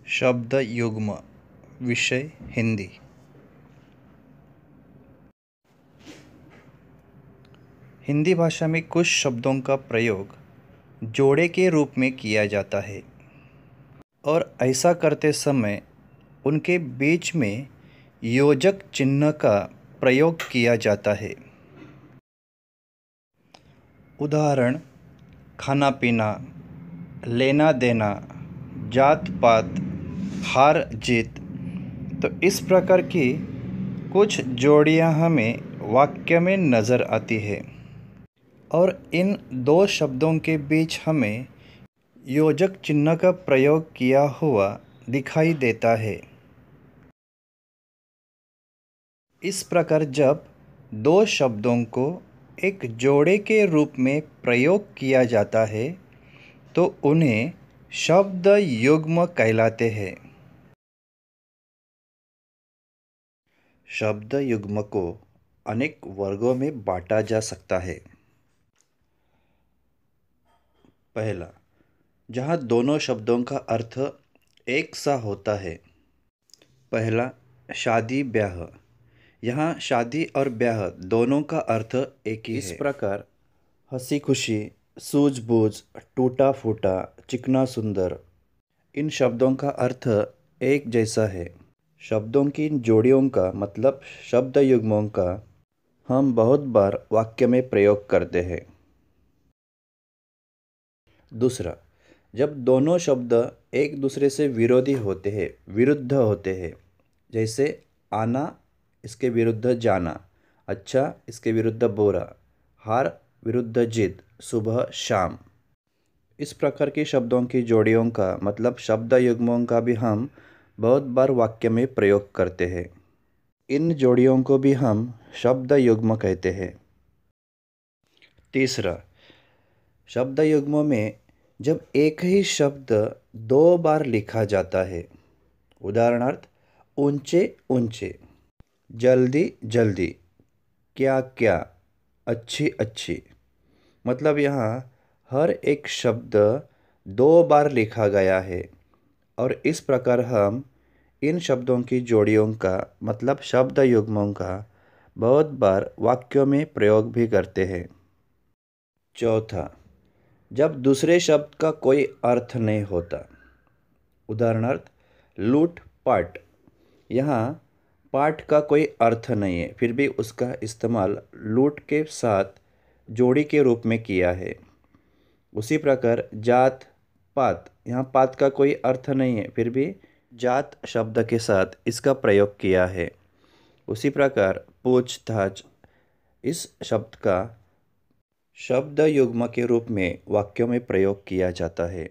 शब्द युग्म। विषय हिंदी। हिंदी भाषा में कुछ शब्दों का प्रयोग जोड़े के रूप में किया जाता है और ऐसा करते समय उनके बीच में योजक चिन्ह का प्रयोग किया जाता है। उदाहरण: खाना पीना, लेना देना, जात पात, हार जीत। तो इस प्रकार की कुछ जोड़ियां हमें वाक्य में नज़र आती है और इन दो शब्दों के बीच हमें योजक चिन्ह का प्रयोग किया हुआ दिखाई देता है। इस प्रकार जब दो शब्दों को एक जोड़े के रूप में प्रयोग किया जाता है तो उन्हें शब्द युग्म कहलाते हैं। शब्द युग्म को अनेक वर्गों में बांटा जा सकता है। पहला, जहाँ दोनों शब्दों का अर्थ एक सा होता है। पहला, शादी ब्याह। यहाँ शादी और ब्याह दोनों का अर्थ एक ही है। इस प्रकार हंसी खुशी, सूझबूझ, टूटा फूटा, चिकना सुंदर, इन शब्दों का अर्थ एक जैसा है। शब्दों की इन जोड़ियों का मतलब शब्द युग्मों का हम बहुत बार वाक्य में प्रयोग करते हैं। दूसरा, जब दोनों शब्द एक दूसरे से विरोधी होते हैं, विरुद्ध होते हैं, जैसे आना इसके विरुद्ध जाना, अच्छा इसके विरुद्ध बुरा, हार विरुद्ध जीत, सुबह शाम। इस प्रकार के शब्दों की जोड़ियों का मतलब शब्द युग्मों का भी हम बहुत बार वाक्य में प्रयोग करते हैं। इन जोड़ियों को भी हम शब्द युग्म कहते हैं। तीसरा, शब्द युग्मों में जब एक ही शब्द दो बार लिखा जाता है, उदाहरणार्थ ऊंचे ऊंचे, जल्दी जल्दी, क्या क्या, अच्छी अच्छी, मतलब यहाँ हर एक शब्द दो बार लिखा गया है और इस प्रकार हम इन शब्दों की जोड़ियों का मतलब शब्द युग्मों का बहुत बार वाक्यों में प्रयोग भी करते हैं। चौथा, जब दूसरे शब्द का कोई अर्थ नहीं होता, उदाहरणार्थ लूट पाट। यहाँ पाठ का कोई अर्थ नहीं है, फिर भी उसका इस्तेमाल लूट के साथ जोड़ी के रूप में किया है। उसी प्रकार जात पात, यहाँ पात का कोई अर्थ नहीं है, फिर भी जात शब्द के साथ इसका प्रयोग किया है। उसी प्रकार पूछताछ, इस शब्द का शब्द युग्म के रूप में वाक्यों में प्रयोग किया जाता है।